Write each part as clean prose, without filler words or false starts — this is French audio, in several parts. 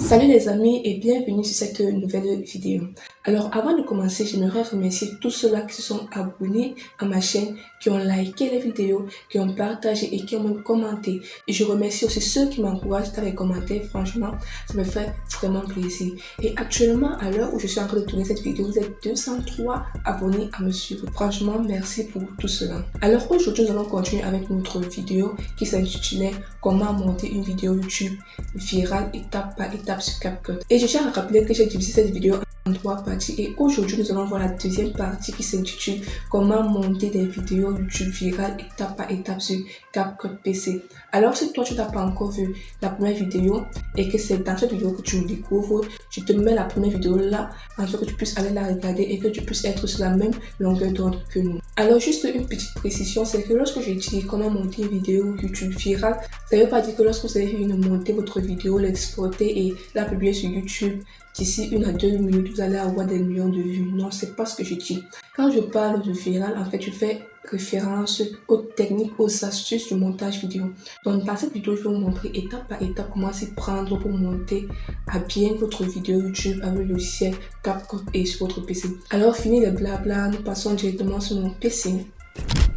Salut les amis et bienvenue sur cette nouvelle vidéo. Alors avant de commencer, j'aimerais remercier tous ceux-là qui se sont abonnés à ma chaîne, qui ont liké les vidéos, qui ont partagé et qui ont même commenté. Et je remercie aussi ceux qui m'encouragent dans les commentaires, franchement, ça me fait vraiment plaisir. Et actuellement, à l'heure où je suis en train de tourner cette vidéo, vous êtes 203 abonnés à me suivre. Franchement, merci pour tout cela. Alors aujourd'hui, nous allons continuer avec notre vidéo qui s'intitulait Comment monter une vidéo YouTube virale étape par étape sur CapCut. Et je tiens à rappeler que j'ai divisé cette vidéo en 3 parties et aujourd'hui nous allons voir la deuxième partie qui s'intitule Comment monter des vidéos YouTube virales étape par étape sur CapCut PC. Alors si toi tu n'as pas encore vu la première vidéo et que c'est dans cette vidéo que tu me découvres, je te mets la première vidéo là afin que tu puisses aller la regarder et que tu puisses être sur la même longueur d'onde que nous. Alors juste une petite précision, c'est que lorsque je dis comment monter une vidéo YouTube virale, ça ne veut pas dire que lorsque vous avez fini de monter votre vidéo, l'exporter et la publier sur YouTube, d'ici 1 à 2 minutes, vous allez avoir des millions de vues. Non, c'est pas ce que je dis. Quand je parle de viral, en fait, je fais référence aux techniques, aux astuces du montage vidéo. Donc, dans cette vidéo, je vais vous montrer étape par étape comment s'y prendre pour monter à bien votre vidéo YouTube avec le logiciel CapCut et sur votre PC. Alors, fini les blabla, nous passons directement sur mon PC.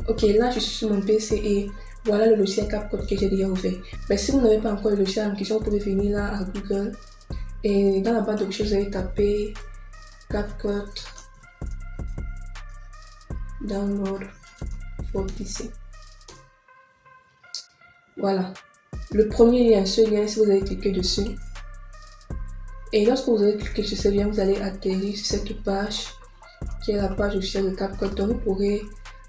Ok, là, je suis sur mon PC et voilà le logiciel CapCut que j'ai déjà ouvert. Mais si vous n'avez pas encore le logiciel en question, vous pouvez venir là à Google et dans la barre de recherche, vous allez taper CapCut Download for PC. Voilà. Le premier lien, ce lien, si vous allez cliquer dessus. Et lorsque vous allez cliquer sur ce lien, vous allez atterrir sur cette page qui est la page officielle de CapCut. Donc vous pourrez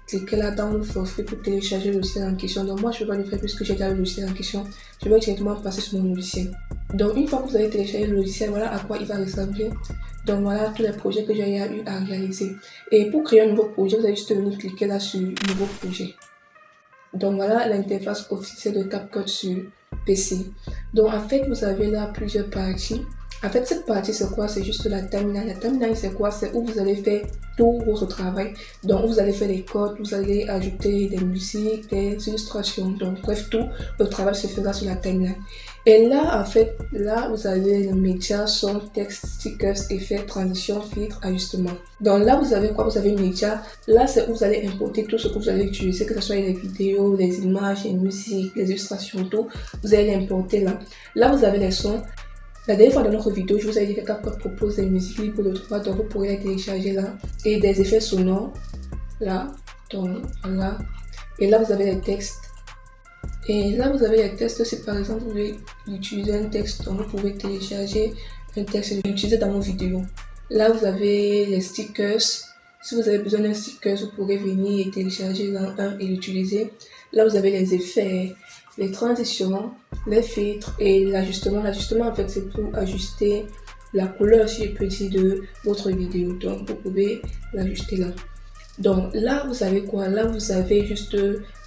cliquez là dans le forfait pour télécharger le logiciel en question. Donc moi je ne vais pas le faire puisque j'ai déjà le logiciel en question. Je vais directement passer sur mon logiciel. Donc une fois que vous avez téléchargé le logiciel, voilà à quoi il va ressembler. Donc voilà tous les projets que j'ai eu à réaliser. Et pour créer un nouveau projet, vous allez juste venir cliquer là sur nouveau projet. Donc voilà l'interface officielle de CapCut sur PC. Donc en fait vous avez là plusieurs parties. En fait, cette partie, c'est quoi? C'est juste la timeline. La timeline, c'est quoi? C'est où vous allez faire tout votre travail. Donc, vous allez faire les codes, vous allez ajouter des musiques, des illustrations. Donc, bref, tout le travail se fera sur la timeline. Et là, en fait, là, vous avez les médias, son, texte, stickers, effets, transition, filtre, ajustement. Donc là, vous avez quoi? Vous avez médias. Là, c'est où vous allez importer tout ce que vous allez utiliser, que ce soit les vidéos, les images, les musiques, les illustrations, tout. Vous allez l'importer là. Là, vous avez les sons. La dernière fois dans notre vidéo, je vous ai dit que CapCut propose des musiques libres de droit, donc vous pourrez les télécharger là. Et des effets sonores, là, donc là. Et là, vous avez les textes. Et là, vous avez les textes. Si par exemple, vous voulez utiliser un texte, donc vous pouvez télécharger un texte et l'utiliser dans vos vidéos. Là, vous avez les stickers. Si vous avez besoin d'un sticker, vous pourrez venir et télécharger un et l'utiliser. Là, vous avez les effets, les transitions, les filtres et l'ajustement. L'ajustement, en fait, c'est pour ajuster la couleur, si je peux dire, de votre vidéo. Donc, vous pouvez l'ajuster là. Donc, là, vous avez quoi? Là, vous avez juste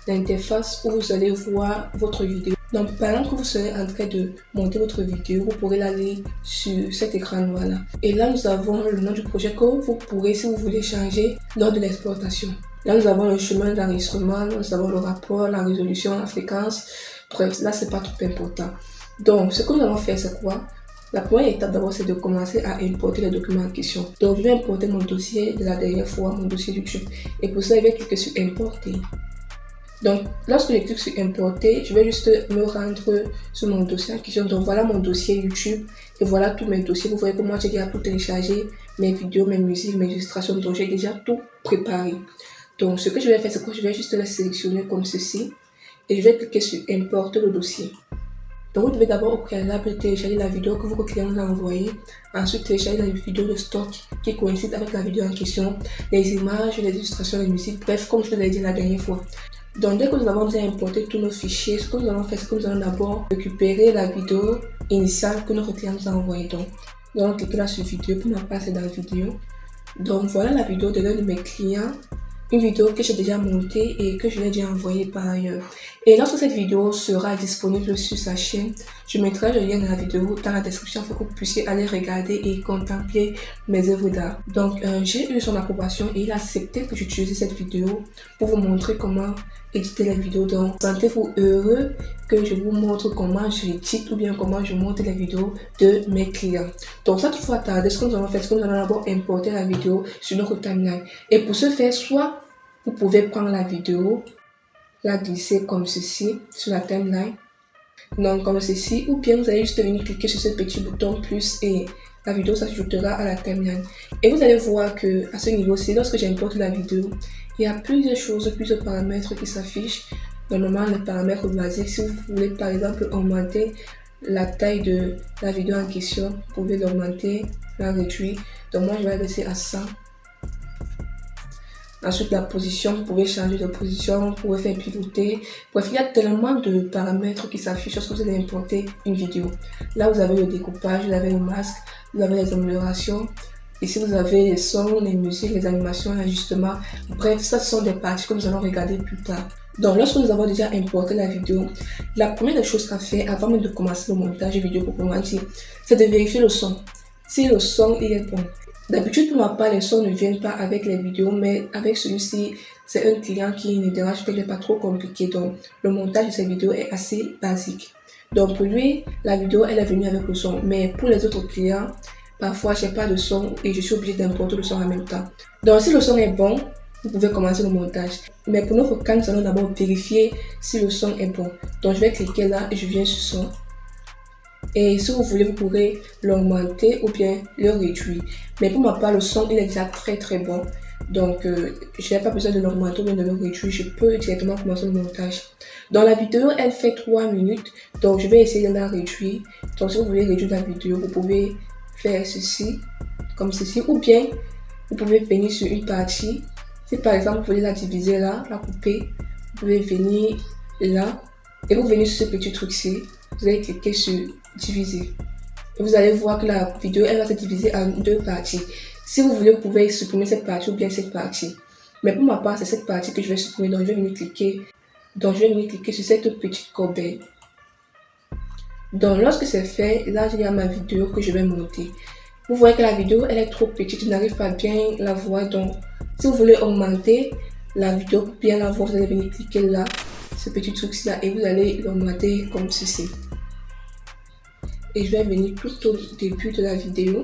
l'interface où vous allez voir votre vidéo. Donc, pendant que vous serez en train de monter votre vidéo, vous pourrez l'aller sur cet écran noir-là. Et là, nous avons le nom du projet que vous pourrez, si vous voulez, changer lors de l'exportation. Là, nous avons le chemin d'enregistrement, nous avons le rapport, la résolution, la fréquence. Bref, là, c'est pas trop important. Donc, ce que nous allons faire, c'est quoi? La première étape d'abord, c'est de commencer à importer les documents en question. Donc, je vais importer mon dossier de la dernière fois, mon dossier YouTube. Et pour ça, je vais cliquer sur Importer. Donc, lorsque je clique sur Importer, je vais juste me rendre sur mon dossier en question. Donc, voilà mon dossier YouTube et voilà tous mes dossiers. Vous voyez que moi, j'ai déjà tout téléchargé, mes vidéos, mes musiques, mes illustrations. Donc, j'ai déjà tout préparé. Donc, ce que je vais faire, c'est que je vais juste les sélectionner comme ceci et je vais cliquer sur Importer le dossier. Donc, vous devez d'abord au préalable télécharger la vidéo que votre client vous a envoyée. Ensuite, télécharger la vidéo de stock qui coïncide avec la vidéo en question, les images, les illustrations, les musiques, bref, comme je vous l'ai dit la dernière fois. Donc, dès que nous avons bien importé tous nos fichiers, ce que nous allons faire, c'est que nous allons d'abord récupérer la vidéo initiale que notre client nous a envoyée. Donc, nous allons cliquer là sur vidéo. Pour ma part, c'est dans la vidéo. Donc, voilà la vidéo de l'un de mes clients. Une vidéo que j'ai déjà montée et que je l'ai déjà envoyée par ailleurs. Et lorsque cette vidéo sera disponible sur sa chaîne, je mettrai le lien de la vidéo dans la description pour que vous puissiez aller regarder et contempler mes œuvres d'art. Donc, j'ai eu son approbation et il a accepté que j'utilise cette vidéo pour vous montrer comment éditer les vidéos. Donc, sentez-vous heureux que je vous montre comment j'édite ou bien comment je monte les vidéos de mes clients. Donc ça, toutefois tarder, ce que nous allons faire, c'est que nous allons d'abord importer la vidéo sur notre timeline. Et pour ce faire, soit vous pouvez prendre la vidéo, la glisser comme ceci sur la timeline, donc comme ceci, ou bien vous allez juste venir cliquer sur ce petit bouton plus et la vidéo s'ajoutera à la timeline. Et vous allez voir que à ce niveau-ci, lorsque j'importe la vidéo, il y a plusieurs choses, plusieurs paramètres qui s'affichent. Normalement, les paramètres basiques, si vous voulez par exemple augmenter la taille de la vidéo en question, vous pouvez l'augmenter, la réduire. Donc moi, je vais laisser à 100. Ensuite, la position, vous pouvez changer de position, vous pouvez faire pivoter. Bref, il y a tellement de paramètres qui s'affichent lorsque vous allez importer une vidéo. Là, vous avez le découpage, vous avez le masque, vous avez les améliorations. Ici, vous avez les sons, les musiques, les animations, l'ajustement. Bref, ça, ce sont des parties que nous allons regarder plus tard. Donc, lorsque nous avons déjà importé la vidéo, la première des choses à faire avant même de commencer le montage vidéo pour commencer, c'est de vérifier le son. Si le son il est bon. D'habitude, pour ma part, les sons ne viennent pas avec les vidéos, mais avec celui-ci, c'est un client qui ne dérange pas, il n'est pas trop compliqué. Donc, le montage de cette vidéo est assez basique. Donc, pour lui, la vidéo, elle est venue avec le son. Mais pour les autres clients, parfois, je n'ai pas de son et je suis obligée d'importer le son en même temps. Donc, si le son est bon, vous pouvez commencer le montage. Mais pour notre cas, nous allons d'abord vérifier si le son est bon. Donc, je vais cliquer là et je viens sur son. Et si vous voulez, vous pourrez l'augmenter ou bien le réduire. Mais pour ma part, le son, il est déjà très bon. Donc, je n'ai pas besoin de l'augmenter ou bien de le réduire. Je peux directement commencer le montage. Dans la vidéo, elle fait 3 minutes. Donc, je vais essayer de la réduire. Donc, si vous voulez réduire la vidéo, vous pouvez faire ceci, comme ceci. Ou bien, vous pouvez venir sur une partie. Si par exemple, vous voulez la diviser là, la couper, vous pouvez venir là. Et vous venez sur ce petit truc-ci. Vous allez cliquer sur diviser. Et vous allez voir que la vidéo, elle va se diviser en 2 parties. Si vous voulez, vous pouvez supprimer cette partie ou bien cette partie. Mais pour ma part, c'est cette partie que je vais supprimer. Donc, je vais venir cliquer. Donc, je vais venir cliquer sur cette petite corbeille. Donc, lorsque c'est fait, là, il y a ma vidéo que je vais monter. Vous voyez que la vidéo, elle est trop petite. Je n'arrive pas à bien la voir. Donc, si vous voulez augmenter la vidéo pour bien la voir, vous allez venir cliquer là, ce petit truc là, et vous allez l'augmenter comme ceci. Et je vais venir tout au début de la vidéo.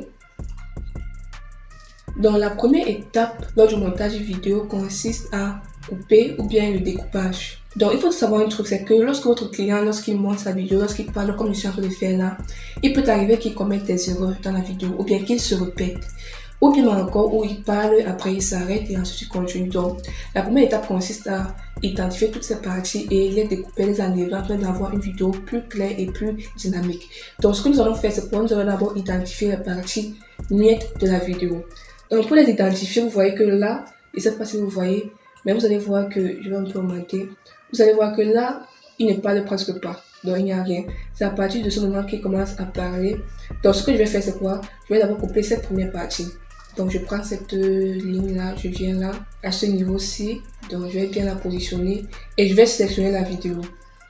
Donc, la première étape lors du montage vidéo consiste à couper ou bien le découpage. Donc, il faut savoir un truc, c'est que lorsque votre client, lorsqu'il monte sa vidéo, lorsqu'il parle comme je suis en train de faire là, il peut arriver qu'il commette des erreurs dans la vidéo ou bien qu'il se répète. Ou bien encore où il parle, après il s'arrête et ensuite il continue. Donc, la première étape consiste à identifier toutes ces parties et les découper, les enlever afin d'avoir une vidéo plus claire et plus dynamique. Donc, ce que nous allons faire, c'est que nous allons d'abord identifier les parties muettes de la vidéo. Donc, pour les identifier, vous voyez que là, je ne sais pas si vous voyez, mais vous allez voir que, je vais un peu augmenter, vous allez voir que là, il ne parle presque pas. Donc, il n'y a rien. C'est à partir de ce moment qu'il commence à parler. Donc, ce que je vais faire, c'est quoi? Je vais d'abord couper cette première partie. Donc, je prends cette ligne-là, je viens là, à ce niveau-ci. Donc, je vais bien la positionner et je vais sélectionner la vidéo.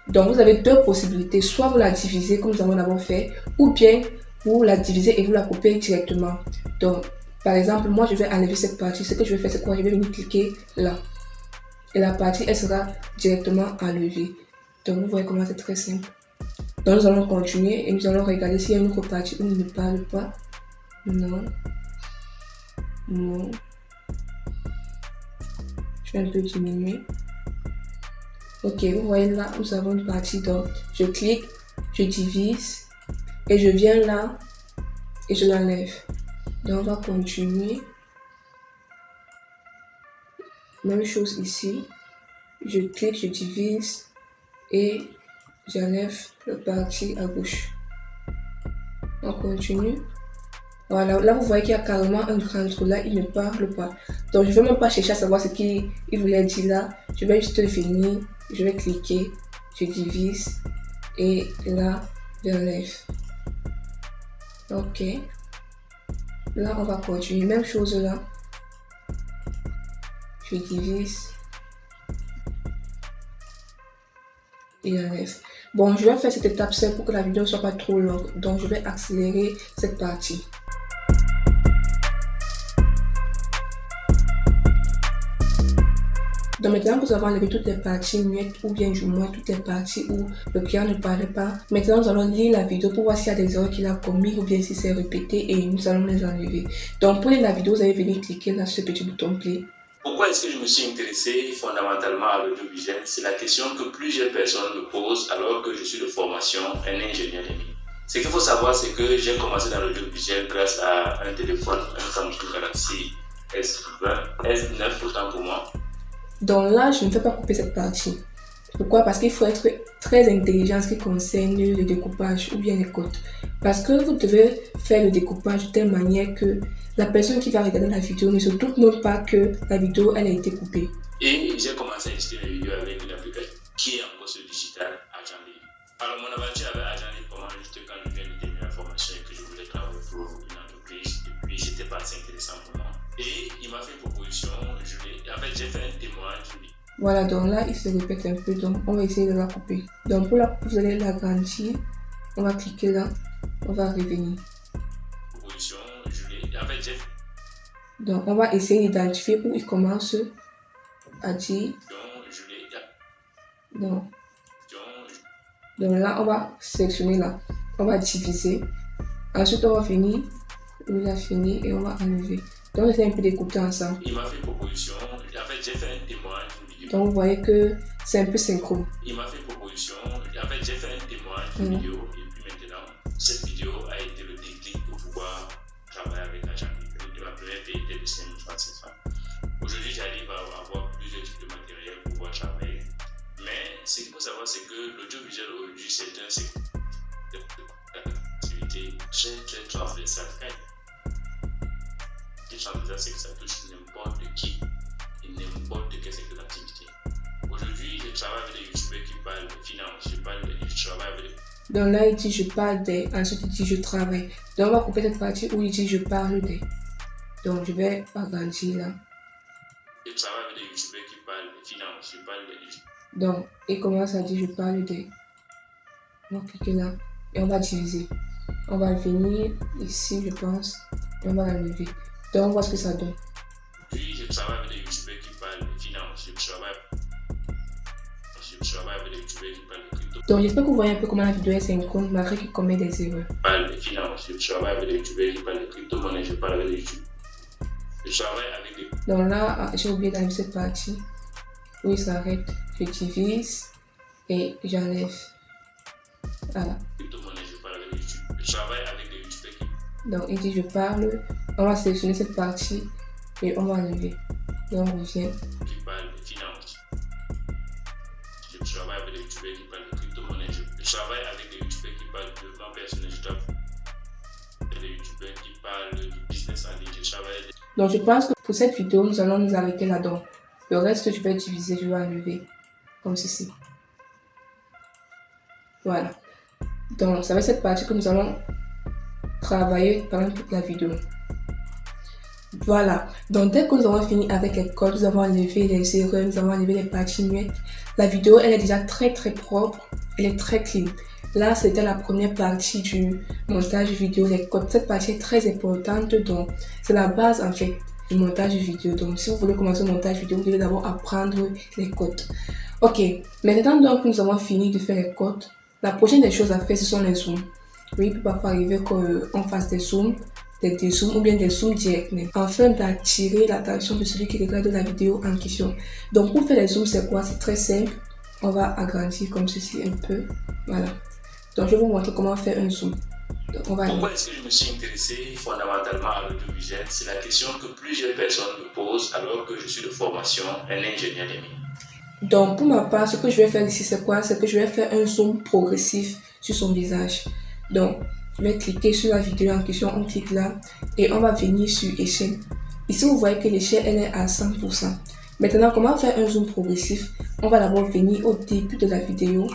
Donc, vous avez 2 possibilités. Soit vous la divisez comme nous avons d'abord fait, ou bien vous la divisez et vous la coupez directement. Donc, par exemple, moi, je vais enlever cette partie. Ce que je vais faire, c'est quoi? Je vais venir cliquer là. Et la partie, elle sera directement enlevée. Donc, vous voyez comment c'est très simple. Donc, nous allons continuer et nous allons regarder s'il y a une autre partie où il ne parle pas. Non. Non. Je vais un peu diminuer. Ok, vous voyez là, nous avons une partie. Donc, je clique, je divise et je viens là et je l'enlève. Donc, on va continuer. Même chose ici. Je clique, je divise et j'enlève la partie à gauche. On continue. Voilà, là vous voyez qu'il y a carrément un grand trou là, il ne parle pas. Donc je ne vais même pas chercher à savoir ce qu'il voulait dire là. Je vais juste venir, je vais cliquer, je divise et là, j'enlève. Ok. Là on va continuer, même chose là. Je divise et j'enlève. Bon, je vais faire cette étape seule pour que la vidéo ne soit pas trop longue. Donc je vais accélérer cette partie. Donc maintenant que nous avons enlevé toutes les parties muettes ou bien du moins toutes les parties où le client ne parlait pas, maintenant nous allons lire la vidéo pour voir s'il y a des erreurs qu'il a commises ou bien si c'est répété et nous allons les enlever. Donc pour lire la vidéo, vous allez venir cliquer là sur ce petit bouton play. Pourquoi est-ce que je me suis intéressé fondamentalement à l'audiovisuel? C'est la question que plusieurs personnes me posent alors que je suis de formation un ingénieur des mines. Ce qu'il faut savoir, c'est que j'ai commencé dans l'audiovisuel grâce à un téléphone, un Samsung Galaxy S20, S9 autant pour moi. Donc là, je ne vais pas couper cette partie. Pourquoi? Parce qu'il faut être très intelligent en ce qui concerne le découpage ou bien les codes. Parce que vous devez faire le découpage de telle manière que la personne qui va regarder la vidéo ne se doute même pas que la vidéo elle a été coupée. Et j'ai commencé à acheter les vidéos avec une application qui est encore sur le digital, Agent Libre. Alors mon aventure avec Agent Libre commence juste quand je viens de terminer la formation et que je voulais travailler pour une entreprise. Et puis c'était pas assez intéressant pour moi. Et il m'a fait une proposition, en fait j'ai fait un témoignage. Voilà, donc là il se répète un peu, donc on va essayer de la couper. Donc pour la couper, vous allez l'agrandir, on va cliquer là, on va revenir. Proposition, en fait j'ai... Donc on va essayer d'identifier où il commence à dire. Donc là on va sélectionner là, on va diviser. Ensuite on va venir où il a fini et on va enlever. Donc on essaie un peu d'écouter ensemble. Il m'a fait une proposition, en fait j'ai fait un témoignage. Donc vous voyez que c'est un peu synchrone. Il m'a fait une proposition, en fait j'ai fait un témoignage vidéo et puis maintenant cette vidéo a été le déclic pour pouvoir travailler avec Agent Libre. La première paye était de 5 000 francs CFA. Aujourd'hui j'arrive à avoir plusieurs types de matériel pour pouvoir travailler. Mais ce qu'il faut savoir, c'est que l'audiovisuel aujourd'hui c'est un secteur d'activité très transversale. Transversale, c'est que ça touche n'importe qui et n'importe quel secteur d'activité. Aujourd'hui, je travaille avec des youtubeurs qui parlent de finance, je travaille avec des... Donc là, il dit je parle des, ensuite il dit je travaille. Donc on va couper cette partie où il dit je parle des. Donc je vais agrandir là. Je travaille avec des youtubeurs qui parlent de finance, je parle de... Donc il commence à dire je parle des. On va cliquer là et on va diviser. On va venir ici, je pense, et on va l'enlever. Donc on voit ce que ça donne. Puis je travaille avec des youtubeurs qui parlent de finance, je travaille avec des youtubeurs qui parlent de crypto. Donc j'espère que vous voyez un peu comment la vidéo est synchrone malgré qu'il commet des erreurs. Je parle de finance, je travaille avec des youtubeurs qui parlent de crypto-monnaie, je parle avec des youtubeurs. Je travaille avec des... Donc là, j'ai oublié d'enlever cette partie où il s'arrête. Je divise et j'enlève. Voilà. Crypto-monnaie, je parle avec des youtubeurs. Je travaille avec des youtubeurs qui... Donc il dit je parle. On va sélectionner cette partie et on va enlever. Donc on revient. Qui parle de finance. Je travaille avec des youtubeurs qui parlent de crypto-monnaie. Je travaille avec des youtubeurs qui parlent de développement personnel. Je travaille avec des youtubeurs qui parlent du business en ligne. Je travaille avec... Donc je pense que pour cette vidéo, nous allons nous arrêter là-dedans. Le reste, je vais diviser, je vais enlever. Comme ceci. Voilà. Donc ça va être cette partie que nous allons travailler pendant toute la vidéo. Voilà, donc dès que nous avons fini avec les codes, nous avons enlevé les erreurs, nous avons enlevé les parties muettes. La vidéo, elle est déjà très propre, elle est très clean. Là, c'était la première partie du montage vidéo, les codes. Cette partie est très importante, donc c'est la base en fait du montage vidéo. Donc si vous voulez commencer le montage vidéo, vous devez d'abord apprendre les codes. Ok, maintenant donc nous avons fini de faire les codes. La prochaine des choses à faire, ce sont les zooms. Oui, il peut parfois arriver qu'on fasse des zooms, des dézooms ou bien des zooms directs, afin d'attirer l'attention de celui qui regarde la vidéo en question. Donc pour faire les zooms, c'est quoi? C'est très simple. On va agrandir comme ceci un peu. Voilà. Donc je vais vous montrer comment faire un zoom. Donc, Pourquoi est-ce que je me suis intéressé fondamentalement à l'audiovisuel? C'est la question que plusieurs personnes me posent alors que je suis de formation un ingénieur des mines. Donc pour ma part, ce que je vais faire ici, c'est quoi? C'est que je vais faire un zoom progressif sur son visage. Donc je vais cliquer sur la vidéo en question, on clique là et on va venir sur échelle. Ici vous voyez que l'échelle elle est à 100%. Maintenant comment faire un zoom progressif? On va d'abord venir au début de la vidéo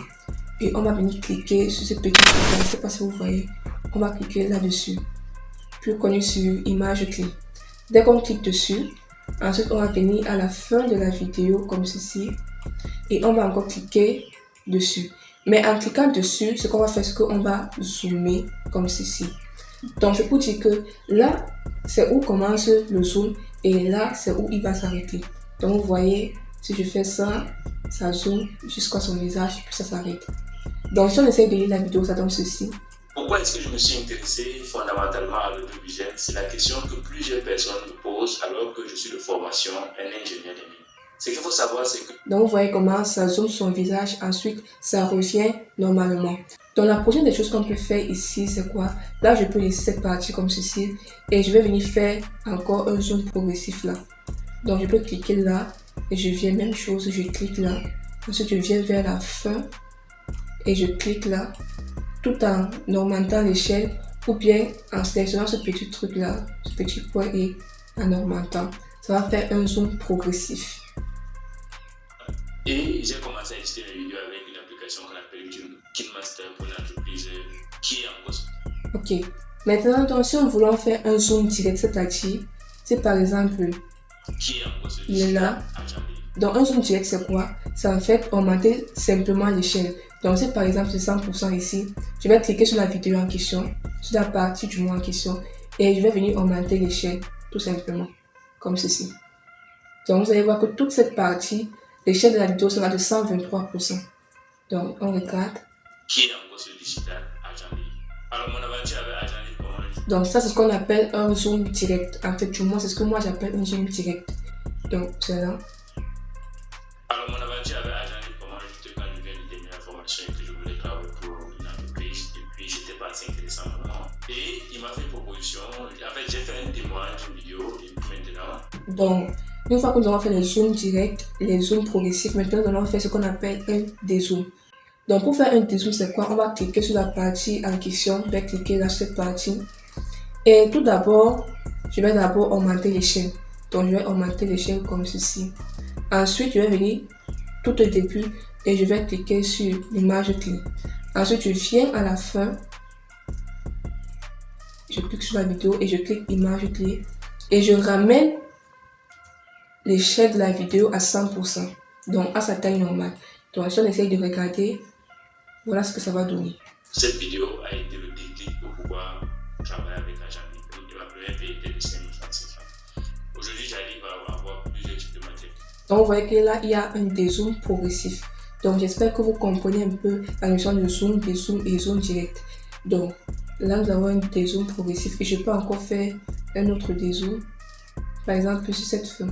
et on va venir cliquer sur ce petit bouton, je ne sais pas si vous voyez. On va cliquer là-dessus, plus connu sur image clé. Dès qu'on clique dessus, ensuite on va venir à la fin de la vidéo comme ceci et on va encore cliquer dessus. Mais en cliquant dessus, ce qu'on va faire, c'est qu'on va zoomer comme ceci. Donc je peux dire que là, c'est où commence le zoom et là, c'est où il va s'arrêter. Donc vous voyez, Si je fais ça, ça zoome jusqu'à son visage, puis ça s'arrête. Donc si on essaye de lire la vidéo, ça donne ceci. Pourquoi est-ce que je me suis intéressé fondamentalement à l'audiovisuel? C'est la question que plusieurs personnes me posent alors que je suis de formation un ingénieur des mines. Ce qu'il faut savoir, c'est que... Donc vous voyez comment ça zoome son visage, ensuite ça revient normalement. Donc la prochaine des choses qu'on peut faire ici, c'est quoi? Là, je peux laisser cette partie comme ceci et je vais venir faire encore un zoom progressif là. Donc je peux cliquer là et je viens, même chose, je clique là. Ensuite je viens vers la fin et je clique là, tout en augmentant l'échelle ou bien en sélectionnant ce petit truc là, ce petit point et en augmentant. Ça va faire un zoom progressif. Et j'ai commencé à éditer mes vidéos avec une application qu'on appelle KineMaster pour une entreprise qui est en poste. Ok. Maintenant, donc, si on voulait faire un zoom direct, c'est-à-dire, c'est par exemple, Qui est en poste il est là. Donc, un zoom direct, c'est quoi? C'est en fait augmenter simplement l'échelle. Donc, c'est par exemple, c'est 100% ici. Je vais cliquer sur la vidéo en question, sur la partie du mot en question, et je vais venir augmenter l'échelle, tout simplement, comme ceci. Donc, vous allez voir que toute cette partie, l'échelle de la vidéo sera de 123%. Donc, on regarde. Qui est en poste digital Agent Libre. Alors, mon aventure avec Agent Libre, comment je... Donc, ça, c'est ce qu'on appelle un zoom direct. En fait, du moins, c'est ce que moi j'appelle un zoom direct. Donc, c'est là. Alors, mon aventure avec Agent Libre, comment je quand je viens de terminer la formation et que je voulais travailler pour une entreprise, et puis j'étais pas assez intéressant vraiment. Et il m'a fait une proposition. En fait, j'ai fait un témoignage, une vidéo, et puis maintenant. Donc, une fois que nous avons fait le zoom direct, les zooms progressifs, maintenant nous allons faire ce qu'on appelle un dézoom. Donc, pour faire un dézoom, c'est quoi? On va cliquer sur la partie en question, je vais cliquer sur cette partie. Et tout d'abord, je vais d'abord augmenter l'échelle. Donc, je vais augmenter l'échelle comme ceci. Ensuite, je vais venir tout au début et je vais cliquer sur l'image clé. Ensuite, je viens à la fin. Je clique sur la vidéo et je clique image clé. Et je ramène l'échelle de la vidéo à 100%. Donc, à sa taille normale. Donc, si on essaye de regarder, voilà ce que ça va donner. Cette vidéo a été le déclic pour pouvoir travailler avec Agent Libre. La première paye était de 5 036 francs. Aujourd'hui, j'arrive à avoir plusieurs types de matières. Donc, vous voyez que là, il y a un dézoom progressif. Donc, j'espère que vous comprenez un peu la notion de zoom, dézoom et zoom direct. Donc, là, nous avons un dézoom progressif et je peux encore faire un autre dézoom. Par exemple, sur cette fin.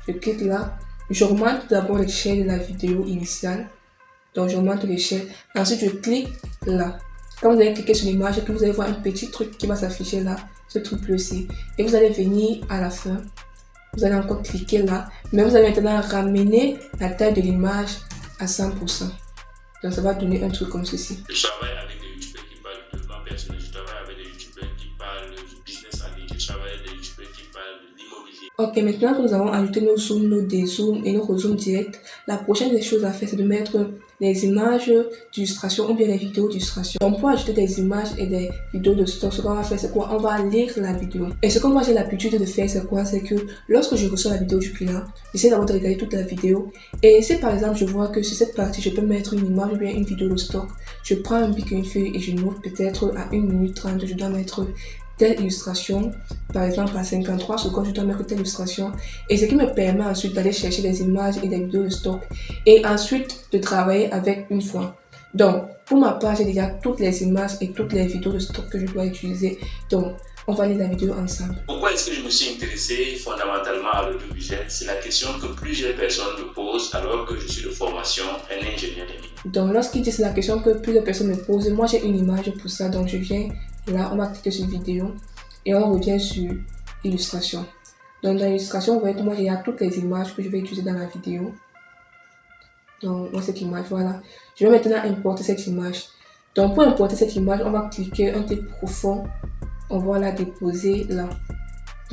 Je clique là. J'augmente d'abord l'échelle de la vidéo initiale. Donc, j'augmente l'échelle. Ensuite, je clique là. Quand vous allez cliquer sur l'image, vous allez voir un petit truc qui va s'afficher là. Ce truc bleu-ci. Et vous allez venir à la fin. Vous allez encore cliquer là. Mais vous allez maintenant ramener la taille de l'image à 100%. Donc, ça va donner un truc comme ceci. Je travaille avec des youtubeurs qui parlent de développement personnel. Je travaille avec des youtubeurs qui parlent du business en ligne. Je travaille avec des youtubeurs qui parlent de l'immobilier. Ok, maintenant que nous avons ajouté nos zooms, nos dézooms et nos rezooms directs, la prochaine des choses à faire, c'est de mettre les images d'illustration ou bien les vidéos d'illustration. Donc, pour ajouter des images et des vidéos de stock, ce qu'on va faire, c'est quoi? On va lire la vidéo. Et ce que moi j'ai l'habitude de faire, c'est quoi? C'est que lorsque je reçois la vidéo du client, j'essaie d'abord de regarder toute la vidéo. Et si par exemple, je vois que sur cette partie, je peux mettre une image ou bien une vidéo de stock, je prends un bic et une feuille et je note peut-être à 1 minute 30, je dois mettre telle illustration, par exemple à 53 secondes, je dois mettre telle illustration, et ce qui me permet ensuite d'aller chercher des images et des vidéos de stock, et ensuite de travailler avec une fois. Donc, pour ma part, j'ai déjà toutes les images et toutes les vidéos de stock que je dois utiliser. Donc, on va lire la vidéo ensemble. Pourquoi est-ce que je me suis intéressé fondamentalement à l'audiovisuel? C'est la question que plusieurs personnes me posent alors que je suis de formation un ingénieur des mines. Donc, lorsqu'il dit c'est la question que plusieurs personnes me posent, moi j'ai une image pour ça, donc je viens là, on va cliquer sur vidéo et on revient sur illustration. Donc, dans l'illustration, vous voyez que moi il y a toutes les images que je vais utiliser dans la vidéo. Donc, moi cette image, voilà. Je vais maintenant importer cette image. Donc, pour importer cette image, on va cliquer un petit profond. On va la déposer là.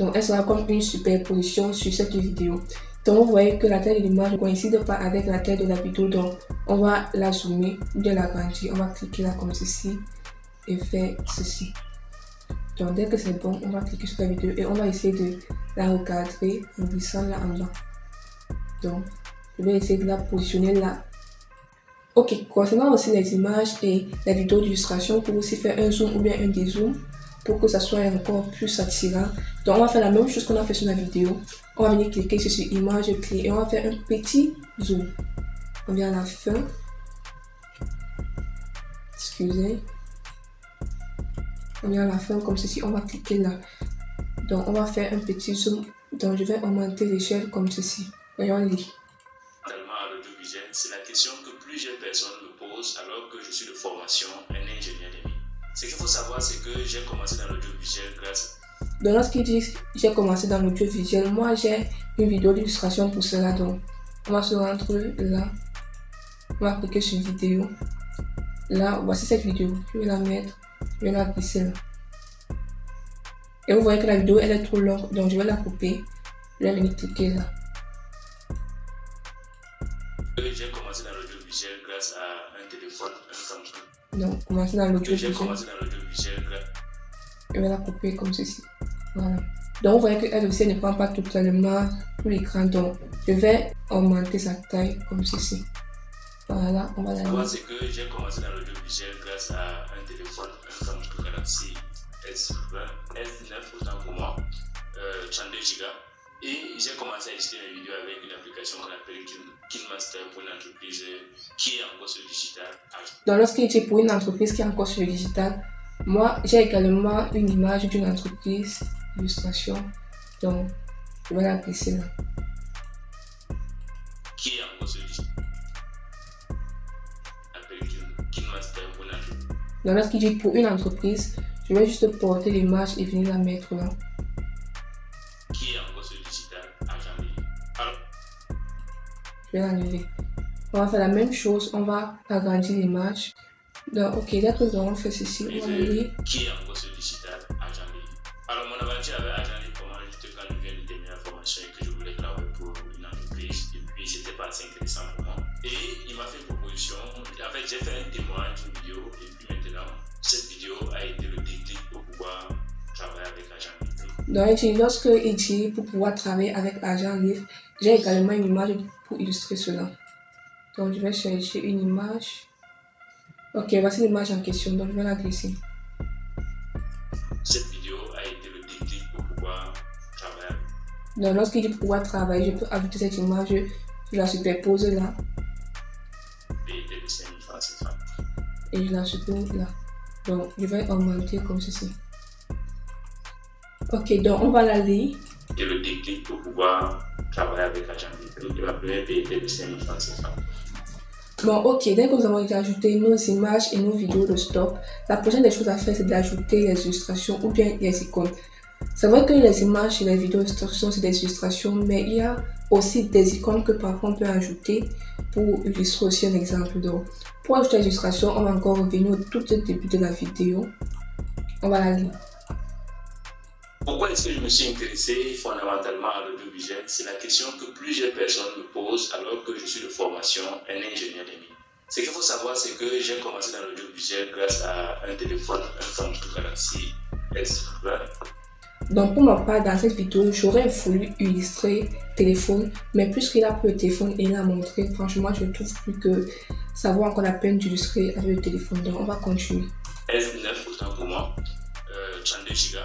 Donc, elle sera comme une superposition sur cette vidéo. Donc, vous voyez que la taille de l'image ne coïncide pas avec la taille de la vidéo. Donc, on va la zoomer ou bien l'agrandir. On va cliquer là comme ceci et faire ceci. Donc, dès que c'est bon, on va cliquer sur la vidéo et on va essayer de la recadrer en glissant là en bas. Donc, je vais essayer de la positionner là. Ok, concernant aussi les images et les vidéos d'illustration, pour aussi faire un zoom ou bien un dézoom, pour que ça soit encore plus attirant. Donc on va faire la même chose qu'on a fait sur la vidéo. On va venir cliquer sur image clé et on va faire un petit zoom. On vient à la fin. Excusez. On vient à la fin comme ceci, on va cliquer là. Donc on va faire un petit zoom. Donc je vais augmenter l'échelle comme ceci. Voyons-les. À l'audiovisuel, c'est la question que plusieurs personnes me posent alors que je suis de formation un ingénieur des mines. Ce qu'il faut savoir, c'est que j'ai commencé dans l'audiovisuel grâce. Donc lorsqu'il dit j'ai commencé dans l'audiovisuel, moi j'ai une vidéo d'illustration pour cela. Donc on va se rendre là. On va cliquer sur vidéo. Là, voici cette vidéo. Je vais la mettre. Je vais la glisser là. Et vous voyez que la vidéo elle est trop longue. Donc je vais la couper. Je vais venir cliquer là. J'ai commencé dans l'audiovisuel grâce à un téléphone, un Samsung. Donc commencer dans l'audiovisuel. J'ai commencé dans l'audiovisuel grâce. Je vais la couper comme ceci. Voilà. Donc vous voyez qu'elle aussi ne prend pas totalement tout l'écran. Donc je vais augmenter sa taille comme ceci. Voilà, on va la lire. C'est que j'ai commencé dans l'audiovisuel grâce à un téléphone, un Samsung Galaxy S20, S9 autant pour moi, 32 Go. Et j'ai commencé à éditer mes vidéos avec une application qu'on appelle KineMaster pour une entreprise qui est encore sur le digital. Donc lorsqu'il est pour une entreprise qui est encore sur le digital, moi j'ai également une image d'une entreprise illustration. Donc je vais la glisser là. Qui est encore sur le digital. Donc lorsqu'il dit pour une entreprise, je vais juste porter l'image et venir la mettre là. Qui est encore sur le digital agent. Je vais l'enlever. On va faire la même chose, on va agrandir l'image. Donc ok, dès que nous avons fait ceci, on va aller. Qui est encore sur le digital agent. Alors mon aventure avec agent comment juste quand je viens de terminer la formation et que je voulais travailler pour une entreprise et puis c'était pas assez intéressant pour moi. Et il m'a fait une proposition. En fait, j'ai fait un témoignage d'une vidéo et puis maintenant, cette vidéo a été le déclic pour pouvoir travailler avec Agent Livre. Donc, lorsque il dit pour pouvoir travailler avec Agent Livre, j'ai également une image pour illustrer cela. Donc, je vais chercher une image. Ok, voici l'image en question. Donc, je vais la glisser. Cette vidéo a été le déclic pour pouvoir travailler. Donc, lorsqu'il dit pour pouvoir travailler, je peux ajouter cette image. Je la superpose là. Et je la suppose là. Donc je vais augmenter comme ceci. Ok, donc on va la lire. Et le déclic pour pouvoir travailler avec Agent Livre. La première était de 5 francs CFA. Bon, ok, dès que nous avons ajouté nos images et nos vidéos de stock, la prochaine des choses à faire c'est d'ajouter les illustrations ou bien les icônes. C'est vrai que les images et les vidéos d'illustration c'est des illustrations, mais il y a aussi des icônes que parfois on peut ajouter pour illustrer aussi un exemple. Donc, pour ajouter l'illustration, on va encore revenir au tout début de la vidéo. On va la lire. Pourquoi est-ce que je me suis intéressé fondamentalement à l'audiovisuel? C'est la question que plusieurs personnes me posent alors que je suis de formation un ingénieur des mines. Ce qu'il faut savoir, c'est que j'ai commencé dans l'audiovisuel grâce à un téléphone, un Samsung Galaxy S20. Donc pour ma part, dans cette vidéo, j'aurais voulu illustrer téléphone, mais puisqu'il a pris le téléphone et il a montré, franchement, je ne trouve plus que ça vaut encore la peine d'illustrer avec le téléphone. Donc on va continuer. S9 autant pour moi, 32 Go.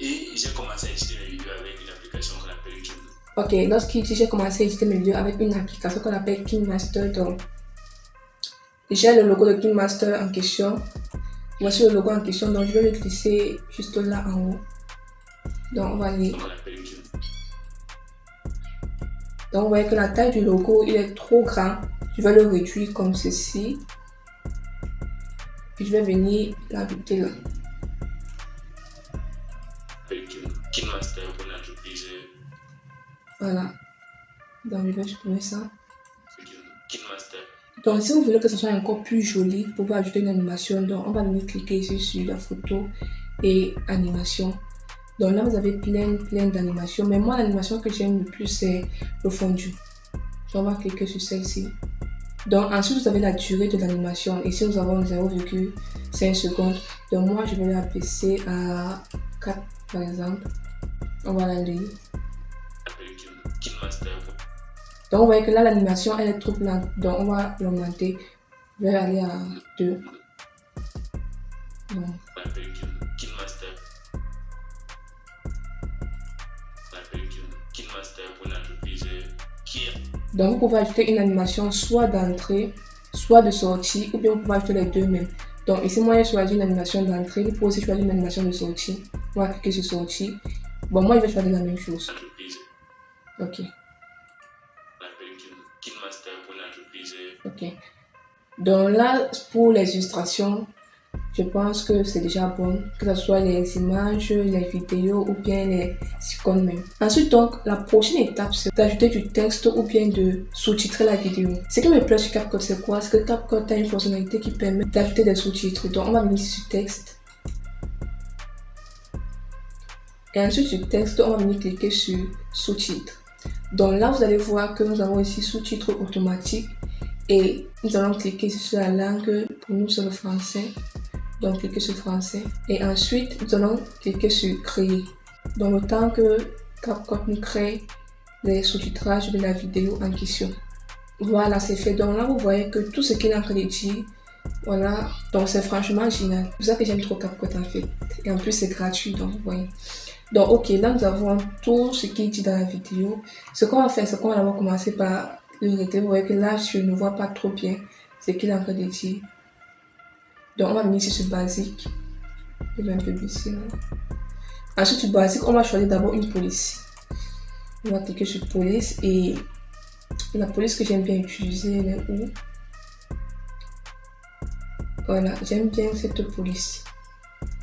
Et j'ai commencé à éditer mes vidéos avec une application qu'on appelle KineMaster. Ok, lorsqu'il dit j'ai commencé à éditer mes vidéos avec une application qu'on appelle KineMaster, donc j'ai le logo de KineMaster en question. Voici le logo en question, donc je vais le glisser juste là en haut. Donc on va aller. Donc vous voyez que la taille du logo il est trop grand. Je vais le réduire comme ceci. Puis je vais venir l'ajouter là. KineMaster pour l'entreprise. Voilà. Donc je vais supprimer ça. KineMaster. Donc si vous voulez que ce soit encore plus joli, vous pouvez ajouter une animation. Donc on va venir cliquer ici sur la photo et animation. Donc là vous avez plein d'animations. Mais moi l'animation que j'aime le plus c'est le fondu. Donc on va cliquer sur celle-ci. Donc ensuite vous avez la durée de l'animation. Ici nous avons 0,5 secondes. Donc moi je vais la baisser à 4 par exemple. On va la lire. Donc vous voyez que là l'animation elle est trop lente. Donc on va l'augmenter. Je vais aller à 2. Donc. Donc, vous pouvez ajouter une animation soit d'entrée, soit de sortie, ou bien vous pouvez ajouter les deux mêmes. Donc, ici, moi, j'ai choisi une animation d'entrée. Vous pouvez aussi choisir une animation de sortie. On va cliquer sur sortie. Bon, moi, je vais choisir la même chose. Ok. Ok. Donc là, pour les illustrations, je pense que c'est déjà bon, que ce soit les images, les vidéos ou bien les icônes même. Ensuite, donc, la prochaine étape, c'est d'ajouter du texte ou bien de sous-titrer la vidéo. Ce qui me plaît sur CapCut, c'est quoi? C'est que CapCut a une fonctionnalité qui permet d'ajouter des sous-titres. Donc, on va venir ici sur texte. Et ensuite, sur texte, on va venir cliquer sur sous-titres. Donc là, vous allez voir que nous avons ici sous-titres automatiques. Et nous allons cliquer sur la langue. Pour nous, c'est le français. Donc, cliquez sur français. Et ensuite, nous allons cliquer sur créer. Donc, le temps que CapCut nous crée les sous-titrages de la vidéo en question. Voilà, c'est fait. Donc là, vous voyez que tout ce qu'il est en train de dire, voilà. Donc, c'est franchement génial. C'est pour ça que j'aime trop CapCut en fait. Et en plus, c'est gratuit, donc vous voyez. Donc, ok, là, nous avons tout ce qu'il dit dans la vidéo. Ce qu'on va faire, c'est qu'on va d'abord commencer par le régler. Vous voyez que là, je ne vois pas trop bien ce qu'il est en train de dire. Donc, on va venir ici sur basique. Je vais un peu baisser là. Ensuite, sur basique, on va choisir d'abord une police. On va cliquer sur police et la police que j'aime bien utiliser, elle est où? Voilà, j'aime bien cette police.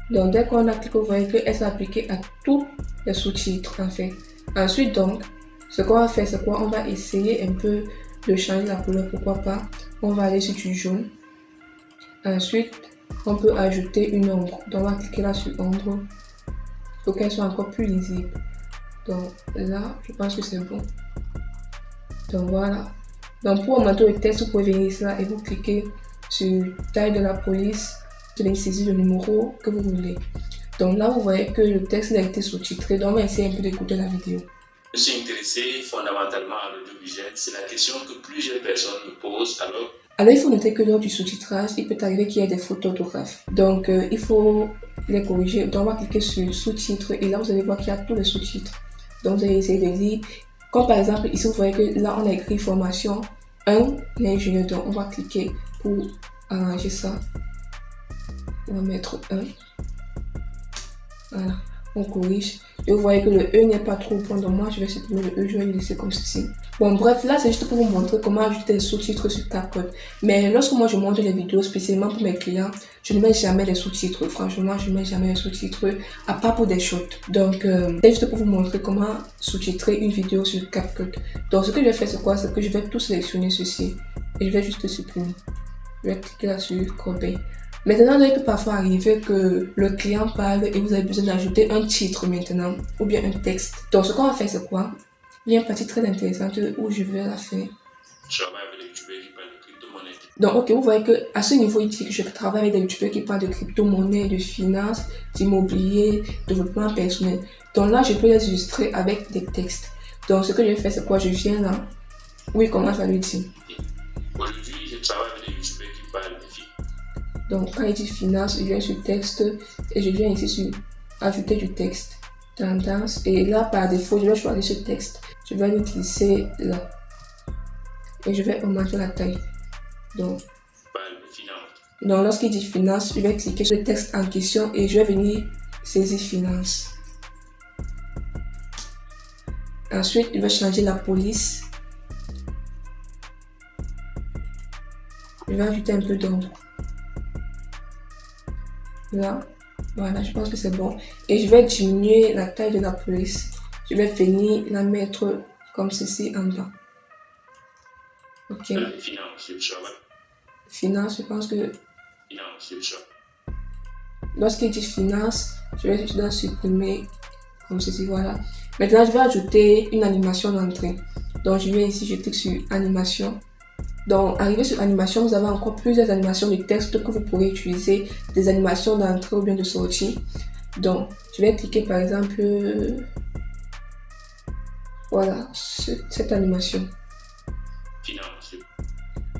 Donc, dès qu'on a cliqué, vous voyez qu'elle s'est appliquée à tous les sous-titres en fait. Ensuite, donc, ce qu'on va faire, c'est quoi? On va essayer un peu de changer la couleur, pourquoi pas. On va aller sur du jaune. Ensuite, on peut ajouter une ombre. Donc, on va cliquer là sur ombre pour qu'elle soit encore plus lisible. Donc, là, je pense que c'est bon. Donc, voilà. Donc, pour augmenter le texte, vous pouvez venir ici là et vous cliquez sur taille de la police. Vous allez saisir le numéro que vous voulez. Donc, là, vous voyez que le texte a été sous-titré. Donc, on va essayer un peu d'écouter la vidéo. Je suis intéressé fondamentalement à l'audiovisuel. C'est la question que plusieurs personnes me posent. Alors, il faut noter que lors du sous-titrage, il peut arriver qu'il y ait des fautes d'orthographe. Donc, il faut les corriger. Donc, on va cliquer sur sous-titres et là, vous allez voir qu'il y a tous les sous-titres. Donc, vous allez essayer de lire. Comme par exemple, ici, vous voyez que là, on a écrit formation 1 ingénieur. Donc, on va cliquer pour arranger ça. On va mettre 1. Voilà, on corrige. Et vous voyez que le E n'est pas trop bon. Donc, moi, je vais supprimer le E. Je vais le laisser comme ceci. Bon, bref, là, c'est juste pour vous montrer comment ajouter des sous-titres sur CapCut. Mais lorsque moi, je monte les vidéos spécialement pour mes clients, je ne mets jamais les sous-titres. Franchement, je ne mets jamais les sous-titres, à part pour des shorts. Donc, c'est juste pour vous montrer comment sous-titrer une vidéo sur CapCut. Donc, ce que je vais faire, c'est quoi? C'est que je vais tout sélectionner ceci. Et je vais juste supprimer. Je vais cliquer là sur copier. Maintenant, il peut parfois arriver que le client parle et vous avez besoin d'ajouter un titre maintenant ou bien un texte. Donc, ce qu'on va faire, c'est quoi? Il y a une partie très intéressante où je vais la faire. Je travaille avec des youtubeurs qui parlent de crypto-monnaie. Donc, ok, vous voyez qu'à ce niveau, il dit que je travaille avec des youtubeurs qui parlent de crypto-monnaie, de finance, d'immobilier, de développement personnel. Donc là, je peux les illustrer avec des textes. Donc, ce que je vais faire, c'est quoi? Je viens là où il commence à lui dire. Aujourd'hui, je travaille avec des youtubeurs qui parlent de finance. Donc, quand il dit finance, je viens sur texte et je viens ici sur ajouter du texte. Tendance. Et là, par défaut, je vais choisir ce texte. Je vais le glisser là. Et je vais augmenter la taille. Donc, lorsqu'il dit finance, je vais cliquer sur le texte en question et je vais venir saisir finance. Ensuite, je vais changer la police. Je vais ajouter un peu d'ombre. Là, voilà, je pense que c'est bon. Et je vais diminuer la taille de la police. Je vais venir la mettre comme ceci en bas. Ok. Finance, je pense que... Lorsqu'il dit finance, je vais juste la supprimer comme ceci, voilà. Maintenant, je vais ajouter une animation d'entrée. Donc, je viens ici, je clique sur animation. Donc, arrivé sur animation, vous avez encore plusieurs animations de texte que vous pourrez utiliser, des animations d'entrée ou bien de sortie. Donc, je vais cliquer par exemple, voilà, cette animation.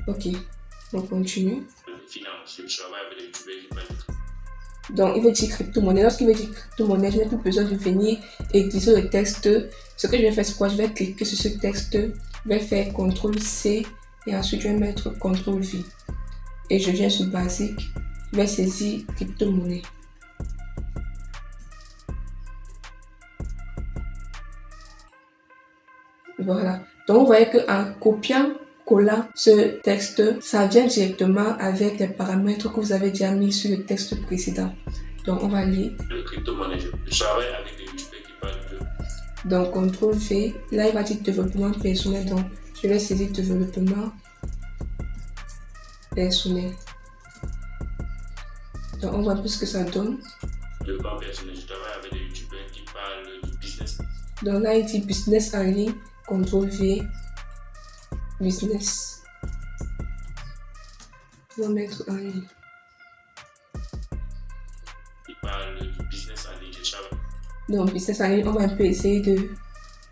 Ok, on continue. Donc, il veut dire crypto-monnaie. Lorsqu'il veut dire crypto-monnaie, je n'ai plus besoin de venir et glisser le texte. Ce que je vais faire, c'est quoi? Je vais cliquer sur ce texte Je vais faire CTRL-C et ensuite je vais mettre CTRL-V. Et je viens sur basique. Je vais saisir crypto-monnaie. Voilà. Donc, vous voyez qu'en copiant, collant ce texte, ça vient directement avec les paramètres que vous avez déjà mis sur le texte précédent. Donc, on va lire. Le crypto-monnaie, je travaille avec des youtubeurs qui parlent de... Donc, CTRL-V. Là, il va dire développement personnel. Donc, je vais saisir développement personnel. Donc, on voit un peu ce que ça donne. Développement personnel, je travaille avec des youtubeurs qui parlent du business. Donc là, il dit business en ligne. CTRL-V. Business. On va mettre en ligne. Il parle du business en ligne, je travaille. Donc, business en ligne, on va un peu essayer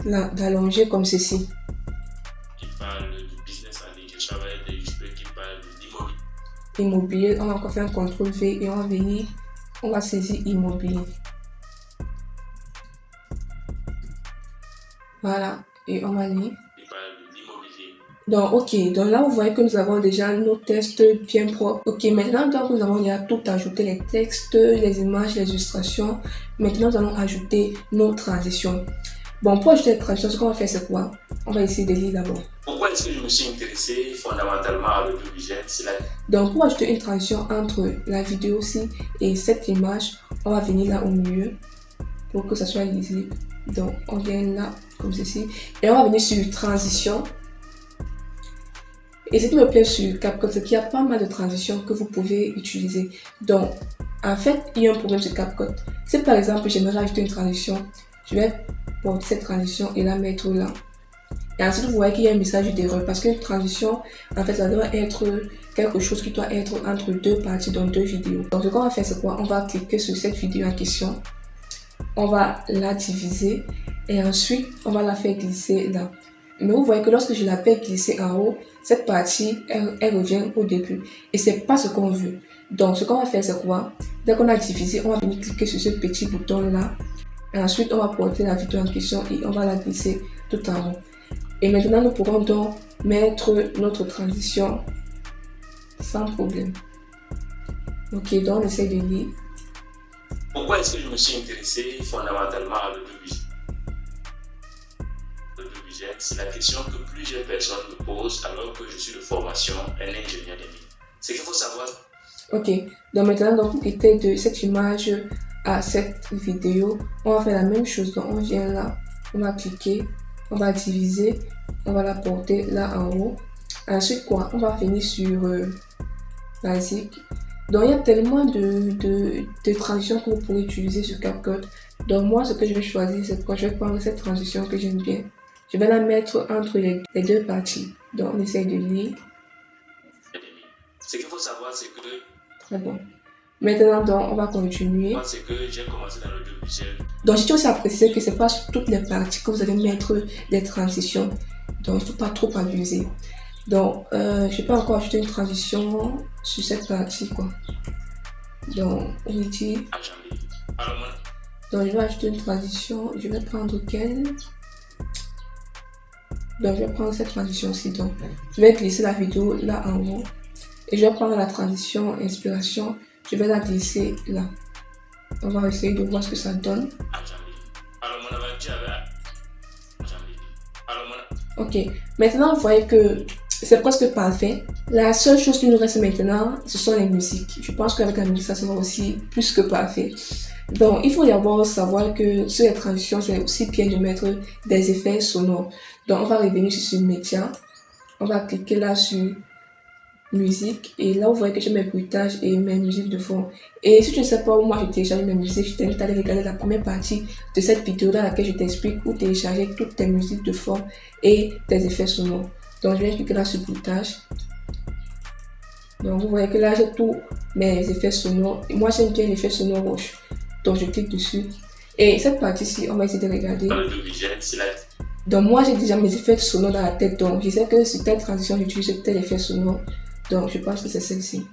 d'allonger comme ceci. Qui parle du business en ligne, je travaille avec des youtubeurs qui parlent d'immobilier. Immobilier, on va encore faire un CTRL-V et on va venir, on va saisir immobilier. Voilà, et on va lire. Il parle de l'immobilier. Donc, ok, donc là, vous voyez que nous avons déjà nos textes bien propres. Ok, maintenant, donc, nous avons déjà tout ajouté, les textes, les images, les illustrations. Maintenant, nous allons ajouter nos transitions. Bon, pour ajouter les transitions, ce qu'on va faire, c'est quoi? On va essayer de lire d'abord. Pourquoi est-ce que je me suis intéressé fondamentalement à l'audiovisuel? Donc, pour ajouter une transition entre la vidéo-ci et cette image, on va venir là au milieu pour que ça soit lisible. Donc, on vient là, comme ceci. Et on va venir sur transition. Et ce qui me plaît sur CapCut, c'est qu'il y a pas mal de transitions que vous pouvez utiliser. Donc, en fait, il y a un problème sur CapCut. Si par exemple, j'aimerais ajouter une transition, je vais porter cette transition et la mettre là. Et ensuite, vous voyez qu'il y a un message d'erreur parce qu'une transition, en fait, ça doit être quelque chose qui doit être entre deux parties, donc deux vidéos. Donc, ce qu'on va faire, c'est quoi? On va cliquer sur cette vidéo en question. On va la diviser et ensuite, on va la faire glisser là. Mais vous voyez que lorsque je la fais glisser en haut, cette partie, elle revient au début. Et c'est pas ce qu'on veut. Donc, ce qu'on va faire, c'est quoi? Dès qu'on a divisé, on va venir cliquer sur ce petit bouton là. Et ensuite, on va porter la vidéo en question et on va la glisser tout en haut. Et maintenant, nous pourrons donc mettre notre transition sans problème. Ok, donc on essaie de lire. Pourquoi est-ce que je me suis intéressé fondamentalement à l'audiovisuel? L'audiovisuel, c'est la question que plusieurs personnes me posent alors que je suis de formation un ingénieur des mines. C'est qu'il faut savoir. Ok, donc maintenant, donc, pour quitter de cette image à cette vidéo, on va faire la même chose. Donc, on vient là, on va cliquer, on va diviser, on va la porter là en haut. Ensuite, quoi? On va venir sur basique. Donc, il y a tellement de transitions que vous pourrez utiliser sur CapCut. Donc, moi, ce que je vais choisir, c'est quoi? Je vais prendre cette transition que j'aime bien. Je vais la mettre entre les deux parties. Donc, on essaye de lire. Ce qu'il faut savoir, c'est que... Très bon. Maintenant, donc, on va continuer. Moi, c'est que j'ai commencé dans l'audiovisuel. Donc, je tiens aussi à préciser que ce n'est pas sur toutes les parties que vous allez mettre des transitions. Donc, il ne faut pas trop abuser. Donc, je peux encore ajouter une transition sur cette partie, quoi. Donc, on dit... Donc, je vais ajouter une transition. Je vais prendre quelle? Donc, je vais prendre cette transition-ci. Donc, je vais glisser la vidéo là en haut. Et je vais prendre la transition inspiration. Je vais la glisser là. On va essayer de voir ce que ça donne. Ok, maintenant vous voyez que c'est presque parfait. La seule chose qui nous reste maintenant, ce sont les musiques. Je pense qu'avec la musique, ça sera aussi plus que parfait. Donc, il faut d'abord savoir que sur les transitions, c'est aussi bien de mettre des effets sonores. Donc, on va revenir sur média. On va cliquer là sur musique. Et là, vous voyez que j'ai mes bruitages et mes musiques de fond. Et si tu ne sais pas où moi je télécharge mes musiques, je t'invite à aller regarder la première partie de cette vidéo dans laquelle je t'explique où télécharger toutes tes musiques de fond et tes effets sonores. Donc, je vais cliquer là sur bruitage. Donc, vous voyez que là, j'ai tous mes effets sonores. Et moi, j'aime bien l'effet sonore rouge. Donc, je clique dessus. Et cette partie-ci, on va essayer de regarder. Donc, moi, j'ai déjà mes effets sonores dans la tête. Donc, je sais que sur telle transition, j'utilise tel effet sonore. Donc, je pense que c'est celle-ci.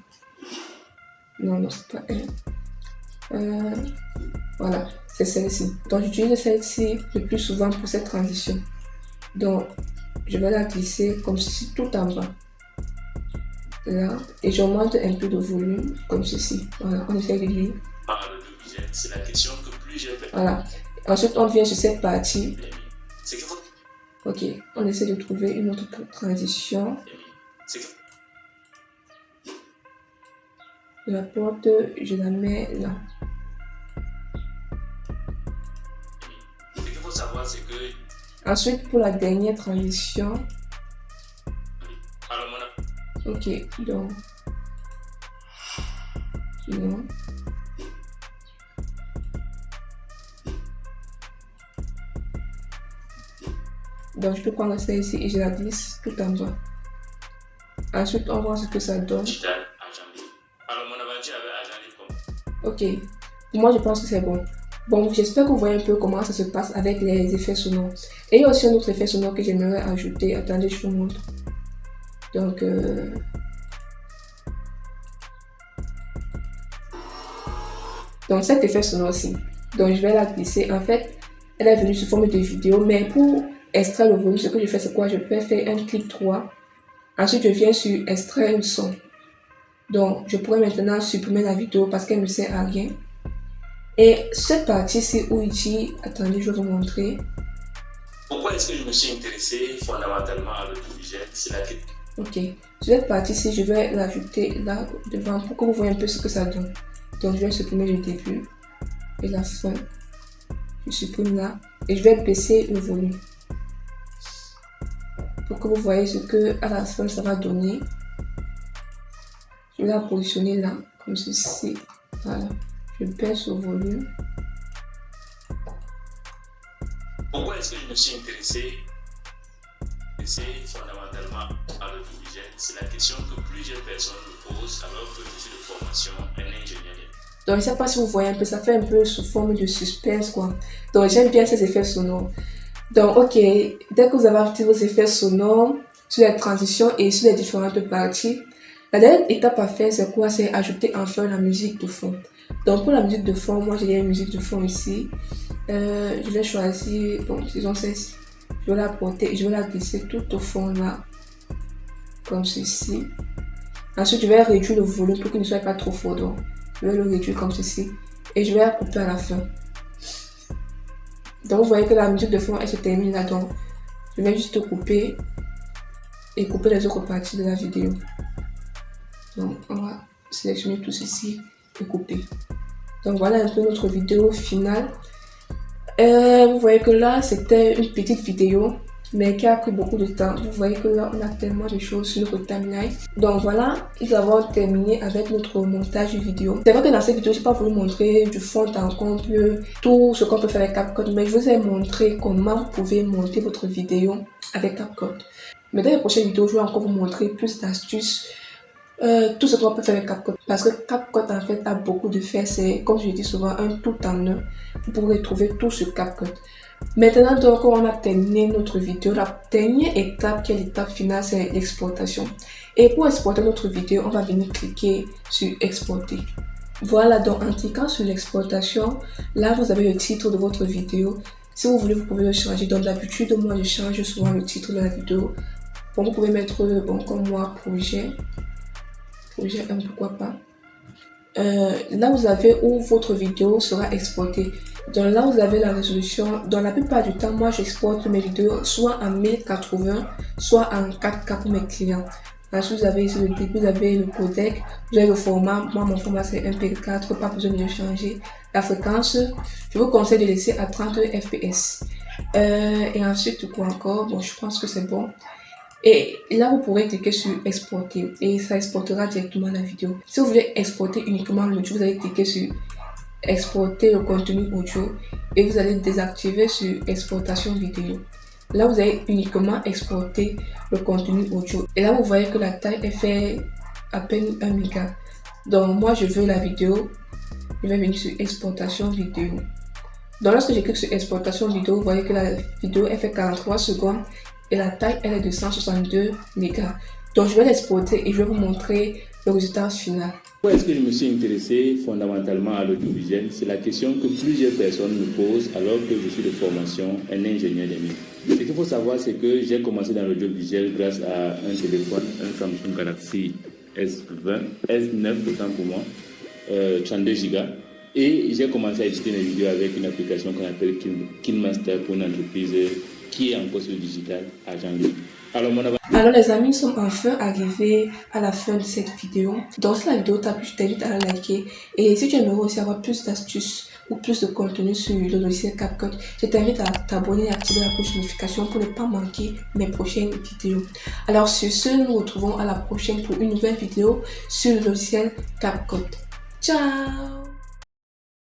Non, non, c'est pas elle. Voilà, c'est celle-ci. Donc, j'utilise celle-ci le plus souvent pour cette transition. Donc, je vais la glisser comme ceci tout en bas. Là, et j'augmente un peu de volume comme ceci. Voilà, on essaie de lire. C'est la question que plusieurs personnes. Voilà. Ensuite, on vient sur cette partie. C'est que vous... Ok, on essaie de trouver une autre transition. C'est que... La porte, je la mets là. Ce qu'il faut savoir, c'est que... Ensuite, pour la dernière transition. Alors, ok, donc. Non. Donc, je peux prendre ça ici et je la glisse tout en bas. Ensuite, on voit ce que ça donne. Ok, moi je pense que c'est bon. Bon, j'espère que vous voyez un peu comment ça se passe avec les effets sonores. Et il y a aussi un autre effet sonore que j'aimerais ajouter. Attendez, je vous montre. Donc cet effet sonore aussi. Donc je vais la glisser. En fait, elle est venue sous forme de vidéo, mais pour extraire le volume, ce que je fais, c'est quoi? Je vais faire un clic droit. Ensuite, je viens sur extraire le son. Donc, je pourrais maintenant supprimer la vidéo parce qu'elle ne sert à rien. Et cette partie-ci où il dit, attendez, je vais vous montrer. Pourquoi est-ce que je me suis intéressé fondamentalement à l'audiovisuel? C'est la question. Ok, sur cette partie-ci, je vais l'ajouter là devant pour que vous voyez un peu ce que ça donne. Donc, je vais supprimer le début et la fin. Je supprime là et je vais baisser le volume pour que vous voyez ce que à la fin ça va donner. Je vais la positionner là, comme ceci. Voilà. Je baisse le volume. Pourquoi est-ce que je me suis intéressé fondamentalement à l'audiovisuel? C'est la question que plusieurs personnes me posent alors que je suis de formation un ingénieur. Donc, je ne sais pas si vous voyez un peu, ça fait un peu sous forme de suspense, quoi. Donc, j'aime bien ces effets sonores. Donc, ok, dès que vous avez ajouté vos effets sonores sur les transitions et sur les différentes parties, la dernière étape à faire, c'est quoi? C'est ajouter enfin la musique de fond. Donc, pour la musique de fond, moi, j'ai une musique de fond ici. Je vais choisir, bon, disons celle-ci. Je vais la porter, je vais la glisser tout au fond là, comme ceci. Ensuite, je vais réduire le volume pour qu'il ne soit pas trop fort. Donc, je vais le réduire comme ceci. Et je vais la couper à la fin. Donc, vous voyez que la musique de fond, elle se termine là. Donc, je vais juste couper et couper les autres parties de la vidéo. Donc, on va sélectionner tout ceci et couper. Donc, voilà un peu notre vidéo finale. Vous voyez que là, c'était une petite vidéo, mais qui a pris beaucoup de temps. Vous voyez que là, on a tellement de choses sur notre timeline. Donc voilà, nous avons terminé avec notre montage vidéo. C'est vrai que dans cette vidéo, je n'ai pas voulu montrer du fond en comble, tout ce qu'on peut faire avec CapCut, mais je vous ai montré comment vous pouvez monter votre vidéo avec CapCut. Mais dans les prochaines vidéos, je vais encore vous montrer plus d'astuces. Tout ce qu'on peut faire avec CapCut, parce que CapCut en fait a beaucoup de faits, c'est comme je dis souvent un tout en un. Vous pourrez trouver tout sur CapCut. Maintenant donc on a terminé notre vidéo. La dernière étape qui est l'étape finale, c'est l'exportation. Et pour exporter notre vidéo, on va venir cliquer sur exporter. Voilà, donc en cliquant sur l'exportation, là vous avez le titre de votre vidéo. Si vous voulez, vous pouvez le changer. Donc d'habitude, moi je change souvent le titre de la vidéo. Bon, vous pouvez mettre bon comme moi projet 1, pourquoi pas. Là vous avez où votre vidéo sera exportée. Donc là vous avez la résolution. Dans la plupart du temps, moi j'exporte mes vidéos soit en 1080, soit en 4K pour mes clients. Ensuite vous avez ici le début, vous avez le codec, vous avez le format. Moi mon format c'est MP4, pas besoin de le changer. La fréquence, je vous conseille de laisser à 30 fps. Et ensuite quoi encore, bon je pense que c'est bon. Et là, vous pourrez cliquer sur exporter et ça exportera directement la vidéo. Si vous voulez exporter uniquement l'audio, vous allez cliquer sur exporter le contenu audio et vous allez désactiver sur exportation vidéo. Là, vous allez uniquement exporter le contenu audio. Et là, vous voyez que la taille est fait à peine 1 méga. Donc, moi, je veux la vidéo. Je vais venir sur exportation vidéo. Donc, lorsque je clique sur exportation vidéo, vous voyez que la vidéo est fait 43 secondes. Et la taille, elle est de 162 mégas. Donc, je vais l'exporter et je vais vous montrer le résultat final. Pourquoi est-ce que je me suis intéressé fondamentalement à l'audiovisuel? C'est la question que plusieurs personnes me posent alors que je suis de formation un ingénieur des mines. Ce qu'il faut savoir, c'est que j'ai commencé dans l'audiovisuel grâce à un téléphone, un Samsung Galaxy S20, S9 autant pour moi, 32 Go. Et j'ai commencé à éditer mes vidéos avec une application qu'on appelle KinMaster pour une entreprise qui est encore sur le digital à Janvier. Alors les amis, nous sommes enfin arrivés à la fin de cette vidéo. Donc si la vidéo t'a plu, je t'invite à la liker. Et si tu aimerais aussi avoir plus d'astuces ou plus de contenu sur le logiciel CapCut, je t'invite à t'abonner et activer la cloche de notification pour ne pas manquer mes prochaines vidéos. Alors sur ce, nous nous retrouvons à la prochaine pour une nouvelle vidéo sur le logiciel CapCut. Ciao!